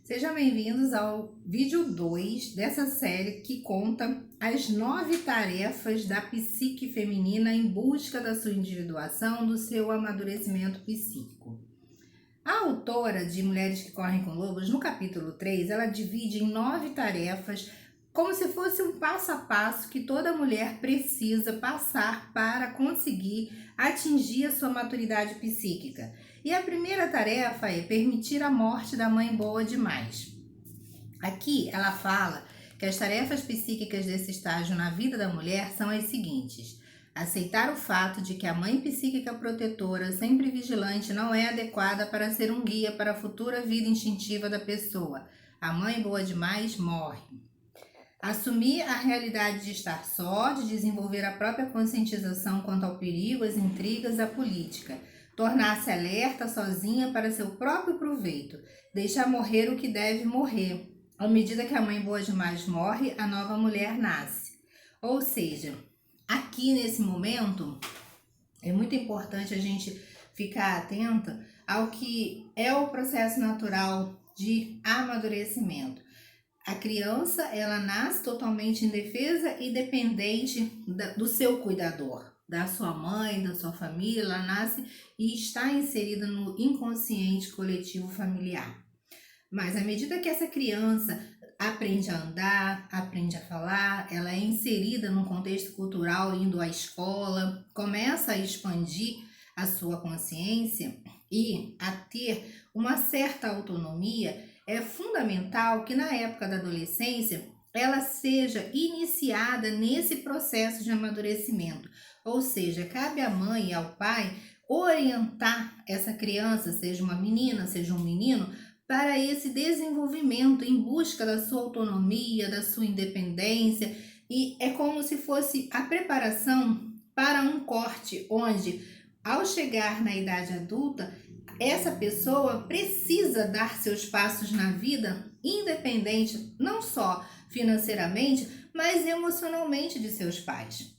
Sejam bem-vindos ao vídeo 2 dessa série que conta as 9 tarefas da psique feminina em busca da sua individuação, do seu amadurecimento psíquico. A autora de Mulheres que Correm com Lobos, no capítulo 3, ela divide em 9 tarefas como se fosse um passo a passo que toda mulher precisa passar para conseguir atingir a sua maturidade psíquica. E a primeira tarefa é permitir a morte da mãe boa demais. Aqui ela fala que as tarefas psíquicas desse estágio na vida da mulher são as seguintes: aceitar o fato de que a mãe psíquica protetora, sempre vigilante, não é adequada para ser um guia para a futura vida instintiva da pessoa. A mãe boa demais morre. Assumir a realidade de estar só, de desenvolver a própria conscientização quanto ao perigo, às intrigas, à política. Tornar-se alerta sozinha para seu próprio proveito. Deixar morrer o que deve morrer. À medida que a mãe boa demais morre, a nova mulher nasce. Ou seja, aqui nesse momento, é muito importante a gente ficar atenta ao que é o processo natural de amadurecimento. A criança, ela nasce totalmente indefesa e dependente do seu cuidador, da sua mãe, da sua família. Ela nasce e está inserida no inconsciente coletivo familiar. Mas à medida que essa criança aprende a andar, aprende a falar, ela é inserida num contexto cultural, indo à escola, começa a expandir a sua consciência e a ter uma certa autonomia, é fundamental que na época da adolescência ela seja iniciada nesse processo de amadurecimento. Ou seja, cabe à mãe e ao pai orientar essa criança, seja uma menina, seja um menino, para esse desenvolvimento em busca da sua autonomia, da sua independência. E é como se fosse a preparação para um corte onde, ao chegar na idade adulta, essa pessoa precisa dar seus passos na vida independente, não só financeiramente, mas emocionalmente de seus pais.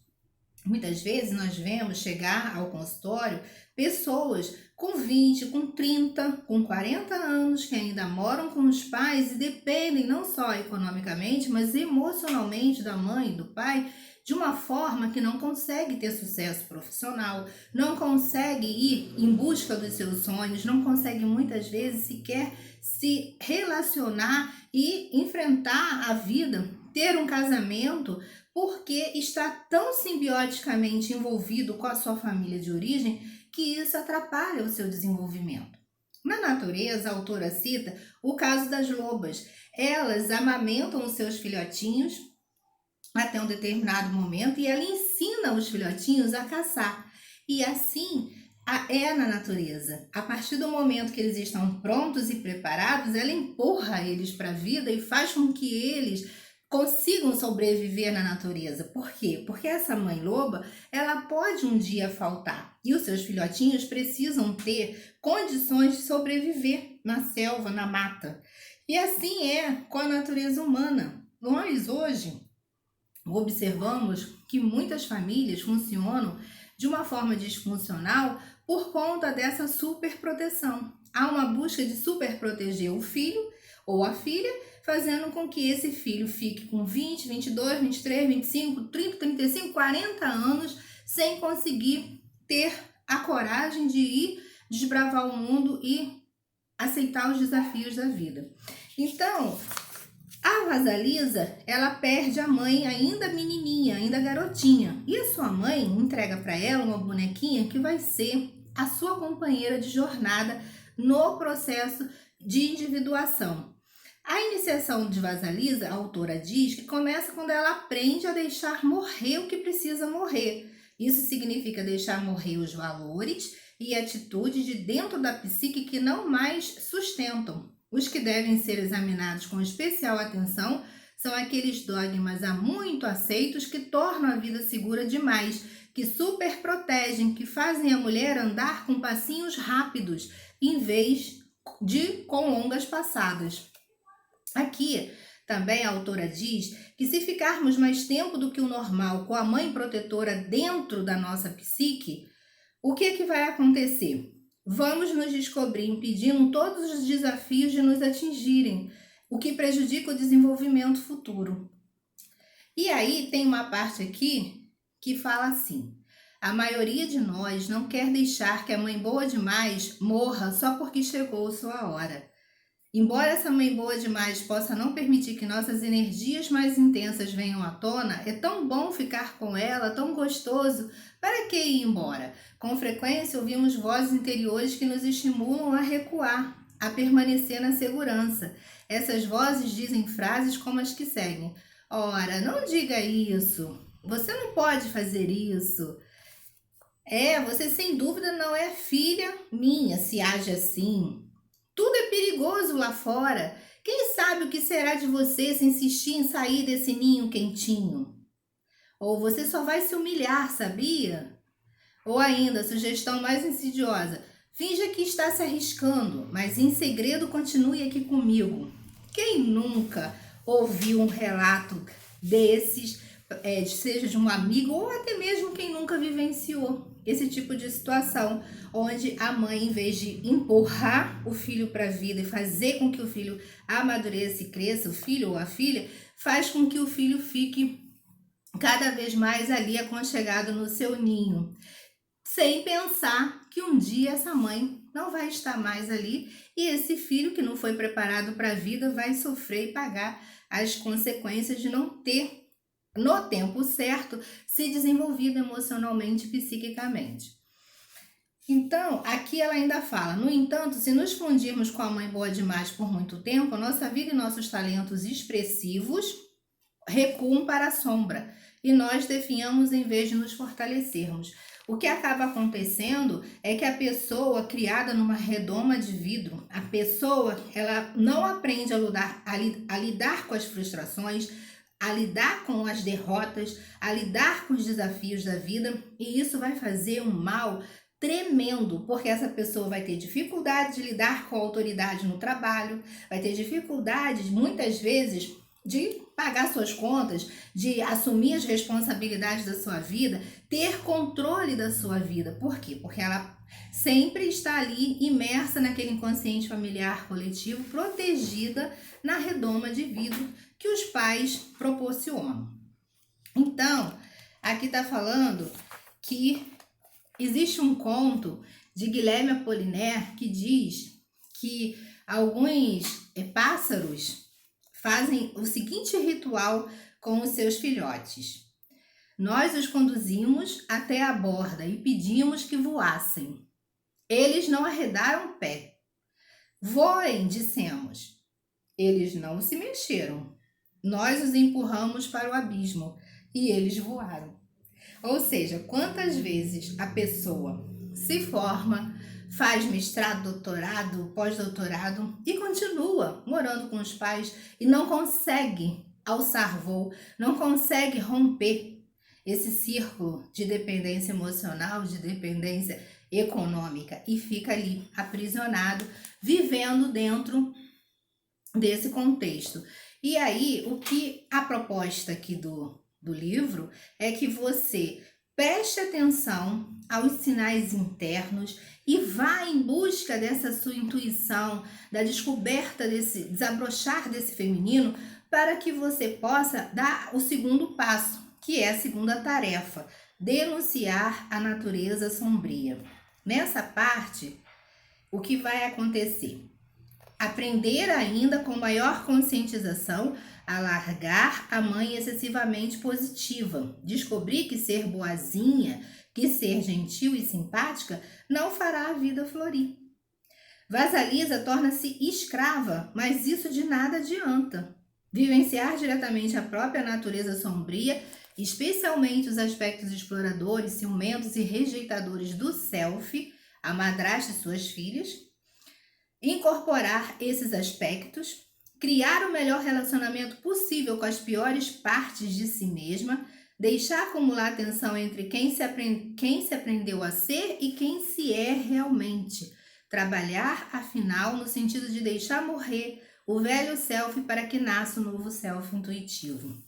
Muitas vezes nós vemos chegar ao consultório pessoas com 20, com 30, com 40 anos que ainda moram com os pais e dependem não só economicamente, mas emocionalmente da mãe e do pai, de uma forma que não consegue ter sucesso profissional, não consegue ir em busca dos seus sonhos, não consegue muitas vezes sequer se relacionar e enfrentar a vida, ter um casamento, porque está tão simbioticamente envolvido com a sua família de origem que isso atrapalha o seu desenvolvimento. Na natureza, a autora cita o caso das lobas. Elas amamentam os seus filhotinhos até um determinado momento e ela ensina os filhotinhos a caçar. E assim é na natureza. A partir do momento que eles estão prontos e preparados, ela empurra eles para a vida e faz com que eles consigam sobreviver na natureza. Por quê? Porque essa mãe loba, ela pode um dia faltar e os seus filhotinhos precisam ter condições de sobreviver na selva, na mata. E assim é com a natureza humana. Nós hoje observamos que muitas famílias funcionam de uma forma disfuncional por conta dessa superproteção. Há uma busca de superproteger o filho ou a filha, fazendo com que esse filho fique com 20, 22, 23, 25, 30, 35, 40 anos sem conseguir ter a coragem de ir desbravar o mundo e aceitar os desafios da vida. Então, a Vasalisa, ela perde a mãe ainda menininha, ainda garotinha. E a sua mãe entrega para ela uma bonequinha que vai ser a sua companheira de jornada no processo de individuação. A iniciação de Vasalisa, a autora diz que começa quando ela aprende a deixar morrer o que precisa morrer. Isso significa deixar morrer os valores e atitudes de dentro da psique que não mais sustentam. Os que devem ser examinados com especial atenção são aqueles dogmas há muito aceitos que tornam a vida segura demais, que superprotegem, que fazem a mulher andar com passinhos rápidos, em vez de com longas passadas. Aqui também a autora diz que se ficarmos mais tempo do que o normal com a mãe protetora dentro da nossa psique, o que vai acontecer? vamos nos descobrir impedindo todos os desafios de nos atingirem, o que prejudica o desenvolvimento futuro. E aí tem uma parte aqui que fala assim: a maioria de nós não quer deixar que a mãe boa demais morra só porque chegou sua hora. Embora essa mãe boa demais possa não permitir que nossas energias mais intensas venham à tona, é tão bom ficar com ela, tão gostoso. Para que ir embora? Com frequência ouvimos vozes interiores que nos estimulam a recuar, a permanecer na segurança. Essas vozes dizem frases como as que seguem: ora, não diga isso. Você não pode fazer isso. Você sem dúvida não é filha minha se age assim. Tudo é perigoso lá fora. Quem sabe o que será de você se insistir em sair desse ninho quentinho? Ou você só vai se humilhar, sabia? Ou ainda, sugestão mais insidiosa: finja que está se arriscando, mas em segredo continue aqui comigo. Quem nunca ouviu um relato desses, seja de um amigo ou até mesmo quem nunca vivenciou esse tipo de situação, onde a mãe, em vez de empurrar o filho para a vida e fazer com que o filho amadureça e cresça, o filho ou a filha, faz com que o filho fique cada vez mais ali aconchegado no seu ninho, sem pensar que um dia essa mãe não vai estar mais ali e esse filho que não foi preparado para a vida vai sofrer e pagar as consequências de não ter, no tempo certo, se desenvolvido emocionalmente e psiquicamente. Então, aqui ela ainda fala: no entanto, se nos fundirmos com a mãe boa demais por muito tempo, a nossa vida e nossos talentos expressivos recuam para a sombra e nós definhamos em vez de nos fortalecermos. O que acaba acontecendo é que a pessoa criada numa redoma de vidro, a pessoa, ela não aprende a lidar com as frustrações, a lidar com as derrotas, a lidar com os desafios da vida, e isso vai fazer um mal tremendo, porque essa pessoa vai ter dificuldade de lidar com a autoridade no trabalho, vai ter dificuldade, muitas vezes, de pagar suas contas, de assumir as responsabilidades da sua vida, ter controle da sua vida. Por quê? Porque ela sempre está ali imersa naquele inconsciente familiar coletivo, protegida na redoma de vidro que os pais proporcionam. Então, aqui está falando que existe um conto de Guilherme Apollinaire que diz que alguns pássaros fazem o seguinte ritual com os seus filhotes: nós os conduzimos até a borda e pedimos que voassem. Eles não arredaram o pé. Voem, dissemos. Eles não se mexeram. Nós os empurramos para o abismo e eles voaram. Ou seja, quantas vezes a pessoa se forma, faz mestrado, doutorado, pós-doutorado e continua morando com os pais e não consegue alçar voo, não consegue romper esse círculo de dependência emocional, de dependência econômica e fica ali aprisionado, vivendo dentro desse contexto. E aí, o que a proposta aqui do livro é que você preste atenção aos sinais internos e vá em busca dessa sua intuição, da descoberta desabrochar desse feminino, para que você possa dar o segundo passo, que é a segunda tarefa: denunciar a natureza sombria. Nessa parte, o que vai acontecer? Aprender ainda com maior conscientização a largar a mãe excessivamente positiva. Descobrir que ser boazinha, que ser gentil e simpática não fará a vida florir. Vasalisa torna-se escrava, mas isso de nada adianta. Vivenciar diretamente a própria natureza sombria, especialmente os aspectos exploradores, ciumentos e rejeitadores do self, a madrasta e suas filhas, incorporar esses aspectos, criar o melhor relacionamento possível com as piores partes de si mesma, deixar acumular tensão entre quem se aprendeu a ser e quem se é realmente. Trabalhar, afinal, no sentido de deixar morrer o velho self para que nasça o novo self intuitivo.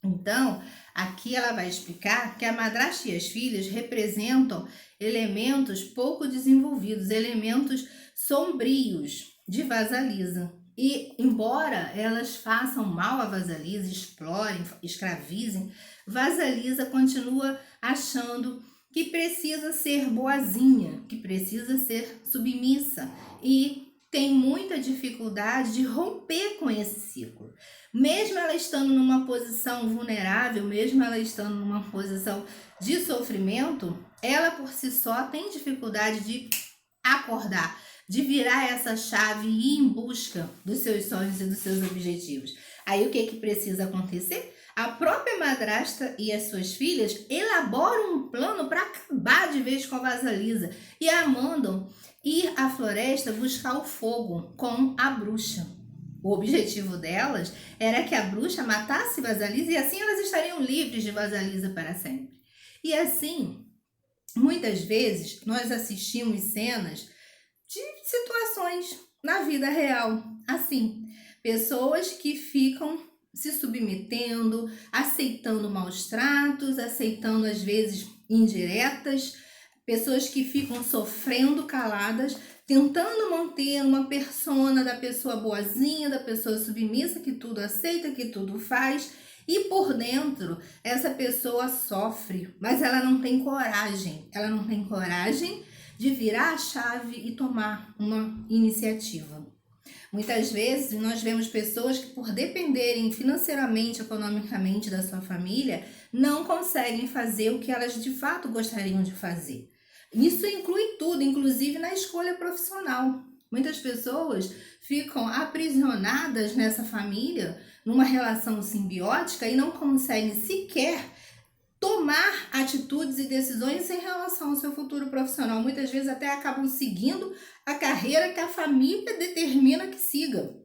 Então, aqui ela vai explicar que a madrasta e as filhas representam elementos pouco desenvolvidos, elementos sombrios de Vasalisa. E, embora elas façam mal a Vasalisa, explorem, escravizem, Vasalisa continua achando que precisa ser boazinha, que precisa ser submissa e tem muita dificuldade de romper com esse ciclo. Mesmo ela estando numa posição vulnerável, mesmo ela estando numa posição de sofrimento, ela por si só tem dificuldade de acordar, de virar essa chave e ir em busca dos seus sonhos e dos seus objetivos. Aí o que precisa acontecer? A própria madrasta e as suas filhas elaboram um plano para acabar de vez com a Vasalisa e a mandam ir à floresta buscar o fogo com a bruxa. O objetivo delas era que a bruxa matasse Vasalisa e assim elas estariam livres de Vasalisa para sempre. E assim, muitas vezes nós assistimos cenas de situações na vida real, assim, pessoas que ficam se submetendo, aceitando maus tratos, aceitando às vezes indiretas, pessoas que ficam sofrendo caladas, tentando manter uma persona da pessoa boazinha, da pessoa submissa, que tudo aceita, que tudo faz, e por dentro essa pessoa sofre, mas ela não tem coragem de virar a chave e tomar uma iniciativa. Muitas vezes nós vemos pessoas que, por dependerem financeiramente, economicamente da sua família, não conseguem fazer o que elas de fato gostariam de fazer. Isso inclui tudo, inclusive na escolha profissional. Muitas pessoas ficam aprisionadas nessa família, numa relação simbiótica e não conseguem sequer tomar atitudes e decisões em relação ao seu futuro profissional. Muitas vezes até acabam seguindo a carreira que a família determina que siga.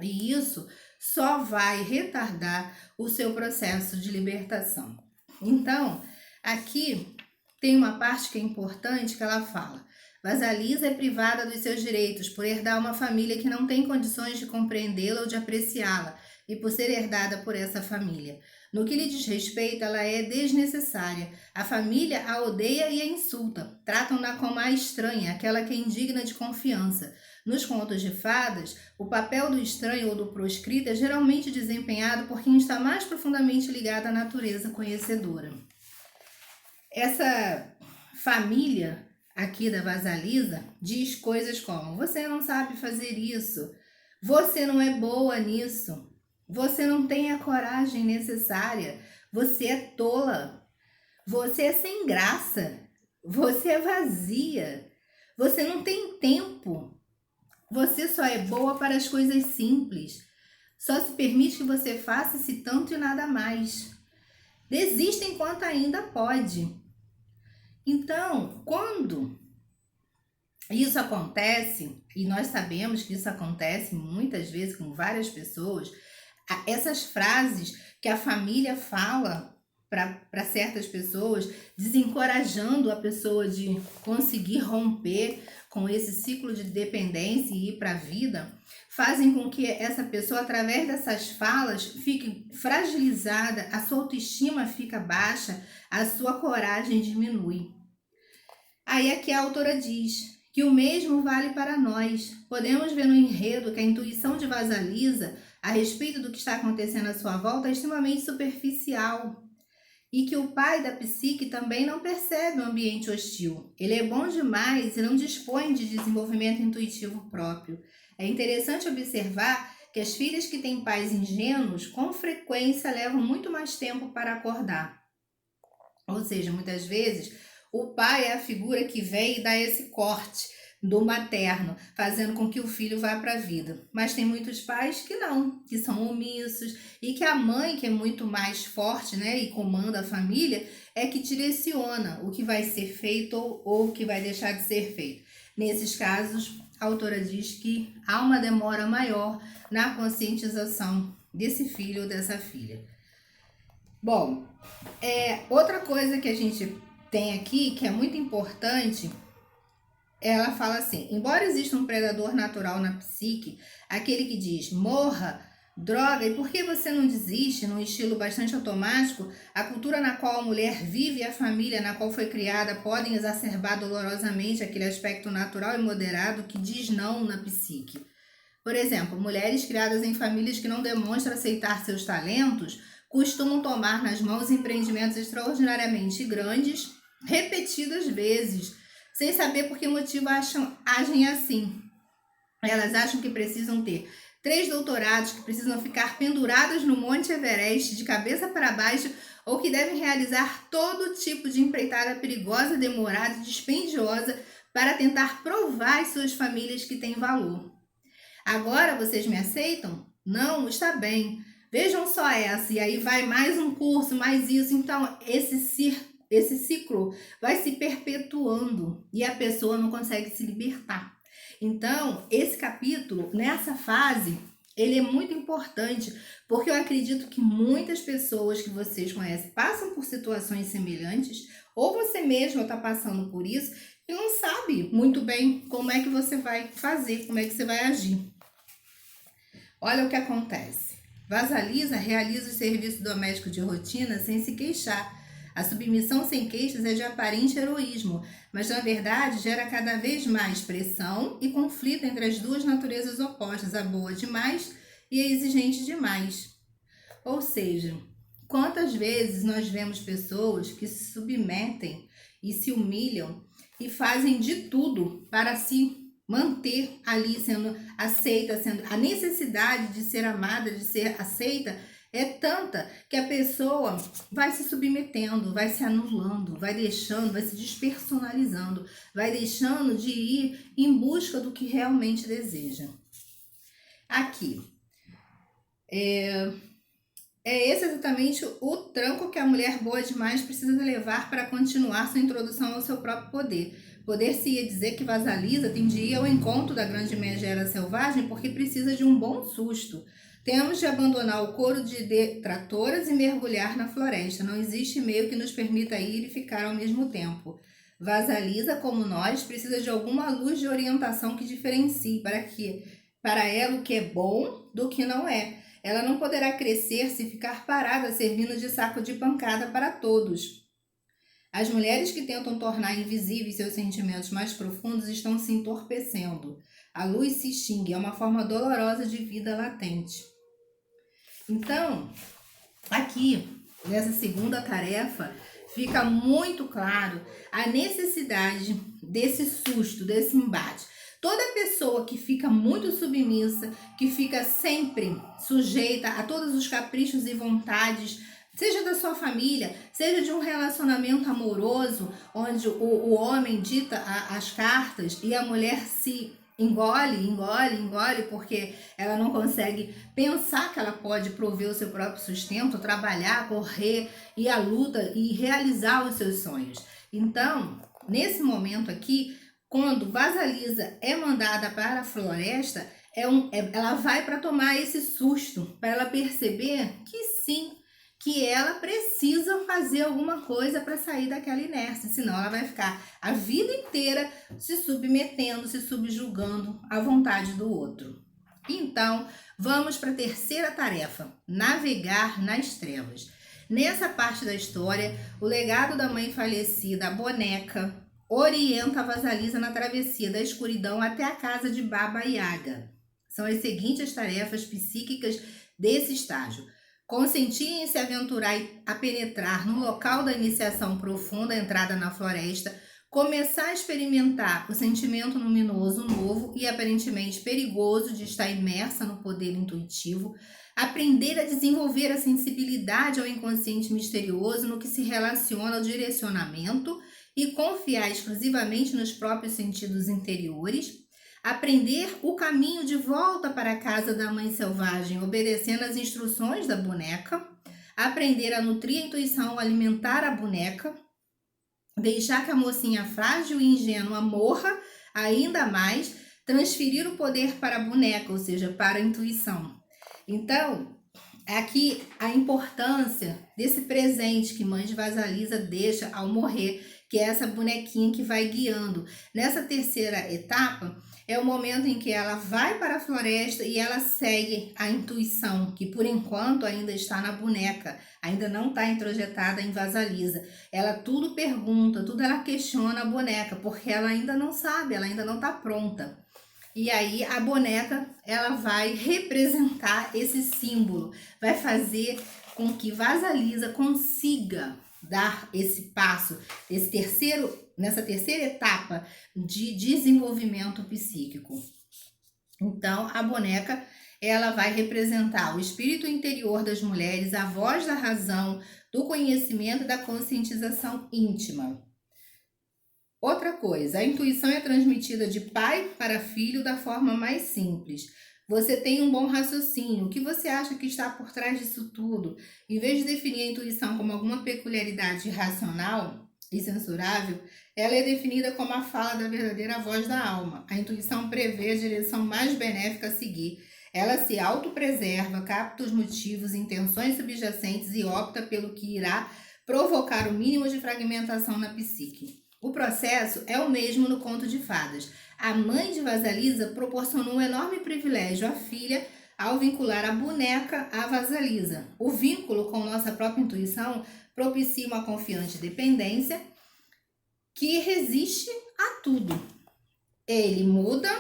E isso só vai retardar o seu processo de libertação. Então, aqui tem uma parte que é importante que ela fala: Vasalisa é privada dos seus direitos por herdar uma família que não tem condições de compreendê-la ou de apreciá-la, e por ser herdada por essa família. No que lhe diz respeito, ela é desnecessária. A família a odeia e a insulta. Tratam-na como a estranha, aquela que é indigna de confiança. Nos contos de fadas, o papel do estranho ou do proscrito é geralmente desempenhado por quem está mais profundamente ligado à natureza conhecedora. Essa família aqui da Vasalisa diz coisas como: você não sabe fazer isso, você não é boa nisso, você não tem a coragem necessária, você é tola, você é sem graça, você é vazia, você não tem tempo, você só é boa para as coisas simples, só se permite que você faça esse tanto e nada mais. Desista enquanto ainda pode. Então, quando isso acontece, e nós sabemos que isso acontece muitas vezes com várias pessoas, essas frases que a família fala para certas pessoas, desencorajando a pessoa de conseguir romper com esse ciclo de dependência e ir para a vida, fazem com que essa pessoa, através dessas falas, fique fragilizada, a sua autoestima fica baixa, a sua coragem diminui. Aí aqui a autora diz que o mesmo vale para nós. Podemos ver no enredo que a intuição de Vasalisa a respeito do que está acontecendo à sua volta é extremamente superficial e que o pai da psique também não percebe o ambiente hostil. Ele é bom demais e não dispõe de desenvolvimento intuitivo próprio. É interessante observar que as filhas que têm pais ingênuos com frequência levam muito mais tempo para acordar. Ou seja, muitas vezes o pai é a figura que vem e dá esse corte do materno, fazendo com que o filho vá para a vida. Mas tem muitos pais que não, que são omissos, e que a mãe, que é muito mais forte, né, e comanda a família, é que direciona o que vai ser feito ou o que vai deixar de ser feito. Nesses casos, a autora diz que há uma demora maior na conscientização desse filho ou dessa filha. Bom, outra coisa que a gente tem aqui, que é muito importante, ela fala assim: embora exista um predador natural na psique, aquele que diz morra Droga, e por que você não desiste, num estilo bastante automático? A cultura na qual a mulher vive e a família na qual foi criada podem exacerbar dolorosamente aquele aspecto natural e moderado que diz não na psique. Por exemplo, mulheres criadas em famílias que não demonstram aceitar seus talentos costumam tomar nas mãos empreendimentos extraordinariamente grandes, repetidas vezes, sem saber por que motivo agem assim. Elas acham que precisam ter 3 doutorados, que precisam ficar penduradas no Monte Everest de cabeça para baixo ou que devem realizar todo tipo de empreitada perigosa, demorada e dispendiosa para tentar provar às suas famílias que têm valor. Agora vocês me aceitam? Não, está bem. Vejam só essa, e aí vai mais um curso, mais isso. Então, esse ciclo vai se perpetuando e a pessoa não consegue se libertar. Então, esse capítulo, nessa fase, ele é muito importante, porque eu acredito que muitas pessoas que vocês conhecem passam por situações semelhantes, ou você mesma está passando por isso, e não sabe muito bem como é que você vai fazer, como é que você vai agir. Olha o que acontece. Vasalisa realiza o serviço doméstico de rotina sem se queixar. A submissão sem queixas é de aparente heroísmo, mas na verdade gera cada vez mais pressão e conflito entre as duas naturezas opostas, a boa demais e a exigente demais. Ou seja, quantas vezes nós vemos pessoas que se submetem e se humilham e fazem de tudo para se manter ali sendo aceita, sendo a necessidade de ser amada, de ser aceita é tanta que a pessoa vai se submetendo, vai se anulando, vai deixando, vai se despersonalizando, vai deixando de ir em busca do que realmente deseja. Aqui, é esse exatamente o tranco que a mulher boa demais precisa levar para continuar sua introdução ao seu próprio poder. Poder-se-ia dizer que Vasalisa tendia ao encontro da grande megera selvagem porque precisa de um bom susto. Temos de abandonar o coro de detratoras e mergulhar na floresta. Não existe meio que nos permita ir e ficar ao mesmo tempo. Vasalisa, como nós, precisa de alguma luz de orientação que diferencie para ela o que é bom do que não é. Ela não poderá crescer se ficar parada servindo de saco de pancada para todos. As mulheres que tentam tornar invisíveis seus sentimentos mais profundos estão se entorpecendo. A luz se extingue, é uma forma dolorosa de vida latente. Então, aqui, nessa segunda tarefa, fica muito claro a necessidade desse susto, desse embate. Toda pessoa que fica muito submissa, que fica sempre sujeita a todos os caprichos e vontades, seja da sua família, seja de um relacionamento amoroso, onde o homem dita as cartas e a mulher se engole, porque ela não consegue pensar que ela pode prover o seu próprio sustento, trabalhar, correr, ir à luta e realizar os seus sonhos. Então, nesse momento aqui, quando Vasalisa é mandada para a floresta, ela vai para tomar esse susto, para ela perceber que sim, que ela precisa fazer alguma coisa para sair daquela inércia, senão ela vai ficar a vida inteira se submetendo, se subjugando à vontade do outro. Então, vamos para a terceira tarefa, navegar nas trevas. Nessa parte da história, o legado da mãe falecida, a boneca, orienta a Vasalisa na travessia da escuridão até a casa de Baba Yaga. São as seguintes tarefas psíquicas desse estágio: consentir em se aventurar a penetrar no local da iniciação profunda, entrada na floresta, começar a experimentar o sentimento luminoso novo e aparentemente perigoso de estar imersa no poder intuitivo, aprender a desenvolver a sensibilidade ao inconsciente misterioso no que se relaciona ao direcionamento e confiar exclusivamente nos próprios sentidos interiores, aprender o caminho de volta para a casa da mãe selvagem, obedecendo às instruções da boneca, aprender a nutrir a intuição, alimentar a boneca, deixar que a mocinha frágil e ingênua morra ainda mais, transferir o poder para a boneca, ou seja, para a intuição. Então, aqui a importância desse presente que mãe de Vasalisa deixa ao morrer, que é essa bonequinha que vai guiando. Nessa terceira etapa, É o momento em que ela vai para a floresta e ela segue a intuição, que por enquanto ainda está na boneca, ainda não está introjetada em Vasalisa. Ela tudo pergunta, tudo ela questiona a boneca, porque ela ainda não sabe, ela ainda não está pronta. E aí a boneca, ela vai representar esse símbolo, vai fazer com que Vasalisa consiga dar esse passo, nessa terceira etapa de desenvolvimento psíquico. Então, a boneca, ela vai representar o espírito interior das mulheres, a voz da razão, do conhecimento e da conscientização íntima. Outra coisa, a intuição é transmitida de pai para filho da forma mais simples. Você tem um bom raciocínio. O que você acha que está por trás disso tudo? Em vez de definir a intuição como alguma peculiaridade racional e censurável, ela é definida como a fala da verdadeira voz da alma. A intuição prevê a direção mais benéfica a seguir. Ela se autopreserva, capta os motivos, intenções subjacentes e opta pelo que irá provocar o mínimo de fragmentação na psique. O processo é o mesmo no conto de fadas. A mãe de Vasalisa proporcionou um enorme privilégio à filha ao vincular a boneca à Vasalisa. O vínculo com nossa própria intuição propicia uma confiante dependência que resiste a tudo. Ele muda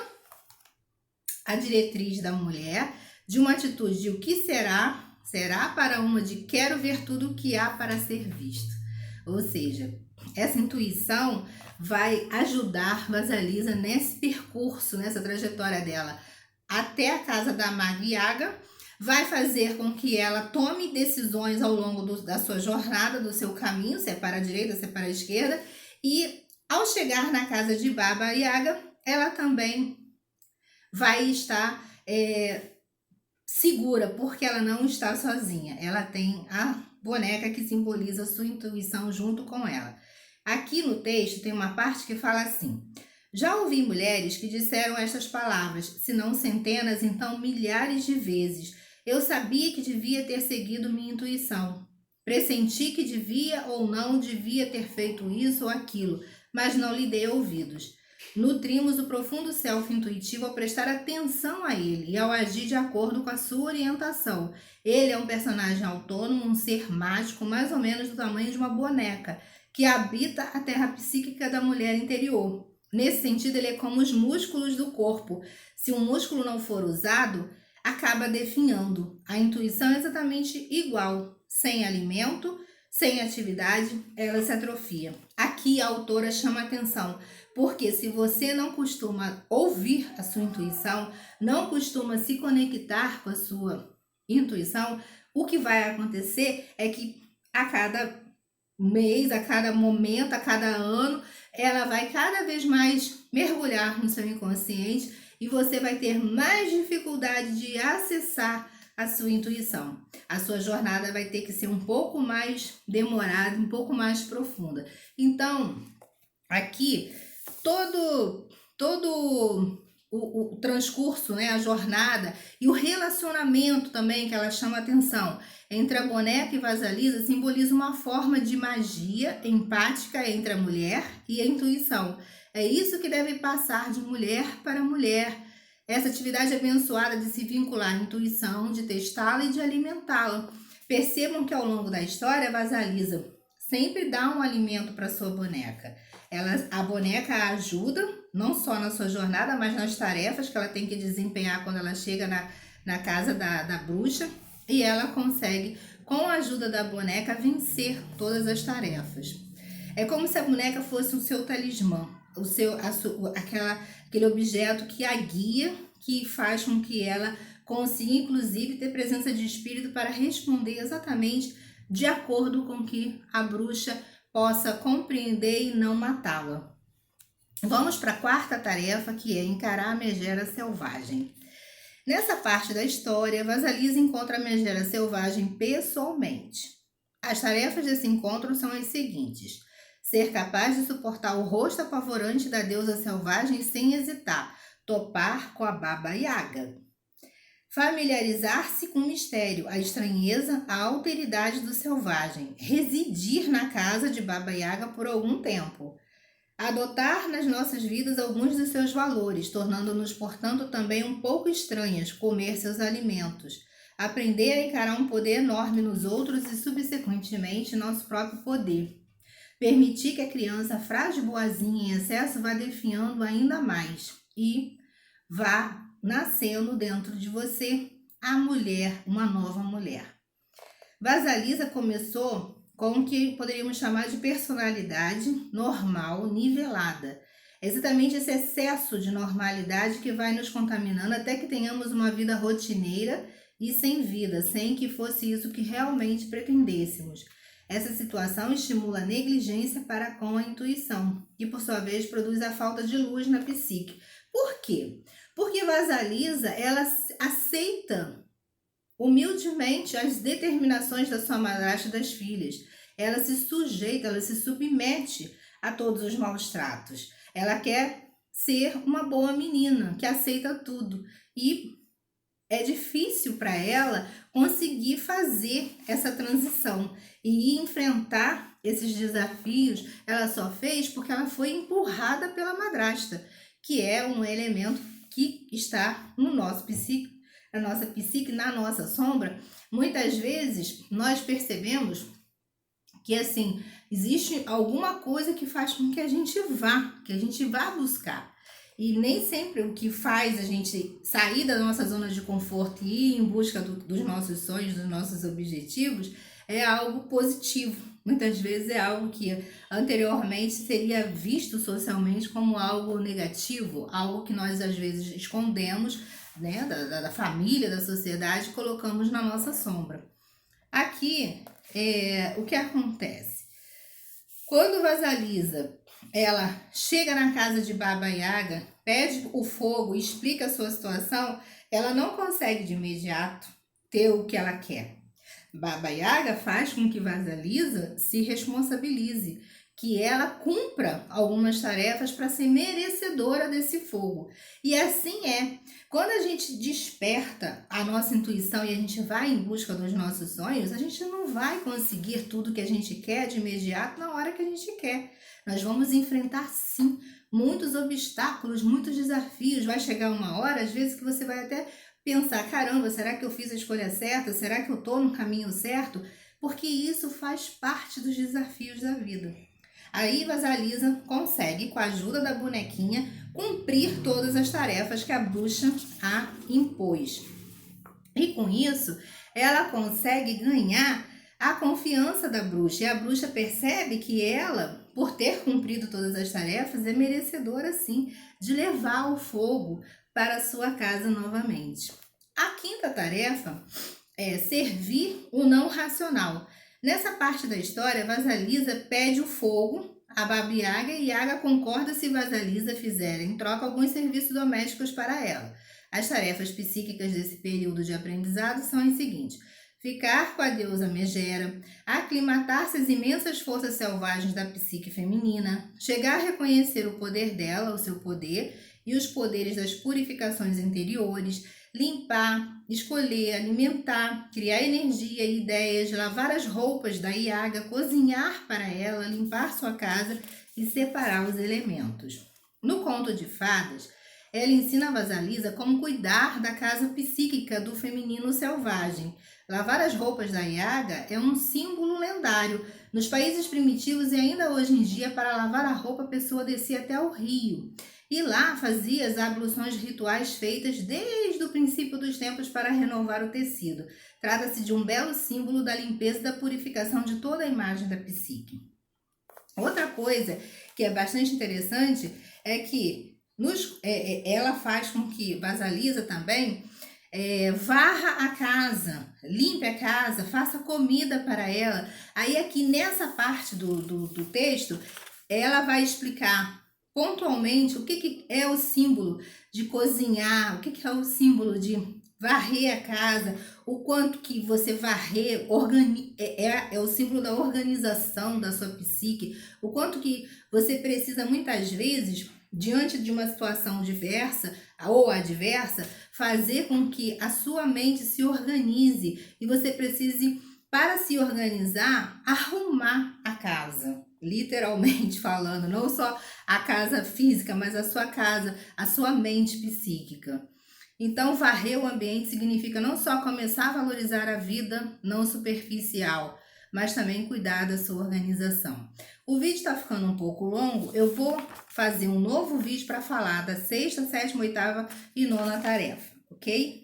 a diretriz da mulher de uma atitude de o que será para uma de quero ver tudo o que há para ser visto. Ou seja, essa intuição vai ajudar Vasalisa nesse percurso, nessa trajetória dela até a casa da Maga Yaga, vai fazer com que ela tome decisões ao longo da sua jornada, do seu caminho, se é para a direita, se é para a esquerda, e ao chegar na casa de Baba Yaga, ela também vai estar segura, porque ela não está sozinha, ela tem a boneca que simboliza a sua intuição junto com ela. Aqui no texto tem uma parte que fala assim: já ouvi mulheres que disseram estas palavras, se não centenas, então milhares de vezes. Eu sabia que devia ter seguido minha intuição. Pressenti que devia ou não devia ter feito isso ou aquilo, mas não lhe dei ouvidos. Nutrimos o profundo self intuitivo ao prestar atenção a ele e ao agir de acordo com a sua orientação. Ele é um personagem autônomo, um ser mágico, mais ou menos do tamanho de uma boneca, que habita a terra psíquica da mulher interior. Nesse sentido, ele é como os músculos do corpo. Se um músculo não for usado, acaba definhando. A intuição é exatamente igual. Sem alimento, sem atividade, ela se atrofia. Aqui a autora chama atenção, porque se você não costuma ouvir a sua intuição, não costuma se conectar com a sua intuição, o que vai acontecer é que a cada mês, a cada momento, a cada ano, ela vai cada vez mais mergulhar no seu inconsciente e você vai ter mais dificuldade de acessar a sua intuição. A sua jornada vai ter que ser um pouco mais demorada, um pouco mais profunda. Então, aqui, todo o transcurso, né, a jornada e o relacionamento também que ela chama atenção entre a boneca e Vasalisa simboliza uma forma de magia empática entre a mulher e a intuição. É isso que deve passar de mulher para mulher. Essa atividade abençoada de se vincular à intuição, de testá-la e de alimentá-la. Percebam que ao longo da história, Vasalisa sempre dá um alimento para sua boneca. A boneca a ajuda, não só na sua jornada, mas nas tarefas que ela tem que desempenhar quando ela chega na casa da bruxa. E ela consegue, com a ajuda da boneca, vencer todas as tarefas. É como se a boneca fosse o seu talismã, aquele objeto que a guia, que faz com que ela consiga, inclusive, ter presença de espírito para responder exatamente de acordo com que a bruxa possa compreender e não matá-la. Vamos para a quarta tarefa, que é encarar a megera selvagem. Nessa parte da história, Vasalisa encontra a megera selvagem pessoalmente. As tarefas desse encontro são as seguintes: ser capaz de suportar o rosto apavorante da deusa selvagem sem hesitar, topar com a Baba Yaga. Familiarizar-se com o mistério, a estranheza, a alteridade do selvagem. Residir na casa de Baba Yaga por algum tempo. Adotar nas nossas vidas alguns dos seus valores, tornando-nos, portanto, também um pouco estranhas comer seus alimentos. Aprender a encarar um poder enorme nos outros e, subsequentemente, nosso próprio poder. Permitir que a criança frágil e boazinha em excesso vá definhando ainda mais e vá nascendo dentro de você a mulher, uma nova mulher. Vasalisa começou com o que poderíamos chamar de personalidade normal, nivelada. É exatamente esse excesso de normalidade que vai nos contaminando até que tenhamos uma vida rotineira e sem vida, sem que fosse isso que realmente pretendêssemos. Essa situação estimula a negligência para com a intuição, que por sua vez produz a falta de luz na psique. Por quê? Porque Vasalisa, ela aceita humildemente as determinações da sua madrasta e das filhas. Ela se sujeita, ela se submete a todos os maus tratos. Ela quer ser uma boa menina, que aceita tudo. E é difícil para ela conseguir fazer essa transição e enfrentar esses desafios. Ela só fez porque ela foi empurrada pela madrasta, que é um elemento que está no nosso psique, na nossa psique, na nossa sombra. Muitas vezes nós percebemos que assim existe alguma coisa que faz com que a gente vá buscar. E nem sempre o que faz a gente sair da nossa zona de conforto e ir em busca dos nossos sonhos, dos nossos objetivos, é algo positivo. Muitas vezes é algo que anteriormente seria visto socialmente como algo negativo, algo que nós às vezes escondemos, né, da família, da sociedade, colocamos na nossa sombra. Aqui, o que acontece? Quando Vasalisa ela chega na casa de Baba Yaga, pede o fogo, explica a sua situação, ela não consegue de imediato ter o que ela quer. Baba Yaga faz com que Vasalisa se responsabilize, que ela cumpra algumas tarefas para ser merecedora desse fogo. E assim é. Quando a gente desperta a nossa intuição e a gente vai em busca dos nossos sonhos, a gente não vai conseguir tudo que a gente quer de imediato na hora que a gente quer. Nós vamos enfrentar, sim, muitos obstáculos, muitos desafios. Vai chegar uma hora, às vezes, que você vai até pensar, caramba, será que eu fiz a escolha certa? Será que eu estou no caminho certo? Porque isso faz parte dos desafios da vida. Aí Vasalisa consegue, com a ajuda da bonequinha, cumprir todas as tarefas que a bruxa a impôs. E com isso, ela consegue ganhar a confiança da bruxa. E a bruxa percebe que ela, por ter cumprido todas as tarefas, é merecedora, sim, de levar o fogo para a sua casa novamente. A quinta tarefa é servir o não racional. Nessa parte da história, Vasalisa pede o fogo a Baba Yaga e Yaga concorda se Vasalisa fizer em troca alguns serviços domésticos para ela. As tarefas psíquicas desse período de aprendizado são as seguintes: ficar com a deusa Megera, aclimatar-se às imensas forças selvagens da psique feminina, chegar a reconhecer o poder dela, o seu poder, e os poderes das purificações interiores, limpar, escolher, alimentar, criar energia e ideias, lavar as roupas da Yaga, cozinhar para ela, limpar sua casa e separar os elementos. No conto de fadas, ela ensina a Vasalisa como cuidar da casa psíquica do feminino selvagem. Lavar as roupas da Yaga é um símbolo lendário. Nos países primitivos e ainda hoje em dia, para lavar a roupa, a pessoa descia até o rio. E lá fazia as abluções rituais feitas desde o princípio dos tempos para renovar o tecido. Trata-se de um belo símbolo da limpeza e da purificação de toda a imagem da psique. Outra coisa que é bastante interessante é que ela faz com que Vasalisa também varra a casa, limpe a casa, faça comida para ela. Aí aqui nessa parte do texto, ela vai explicar pontualmente o que é o símbolo de cozinhar, o que é o símbolo de varrer a casa, o quanto que você varrer é o símbolo da organização da sua psique, o quanto que você precisa muitas vezes, diante de uma situação diversa ou adversa, fazer com que a sua mente se organize e você precise, para se organizar, arrumar a casa. literalmente falando, não só a casa física, mas a sua casa, a sua mente psíquica. Então, varrer o ambiente significa não só começar a valorizar a vida não superficial, mas também cuidar da sua organização. O vídeo está ficando um pouco longo, eu vou fazer um novo vídeo para falar da sexta, sétima, oitava e nona tarefa, ok?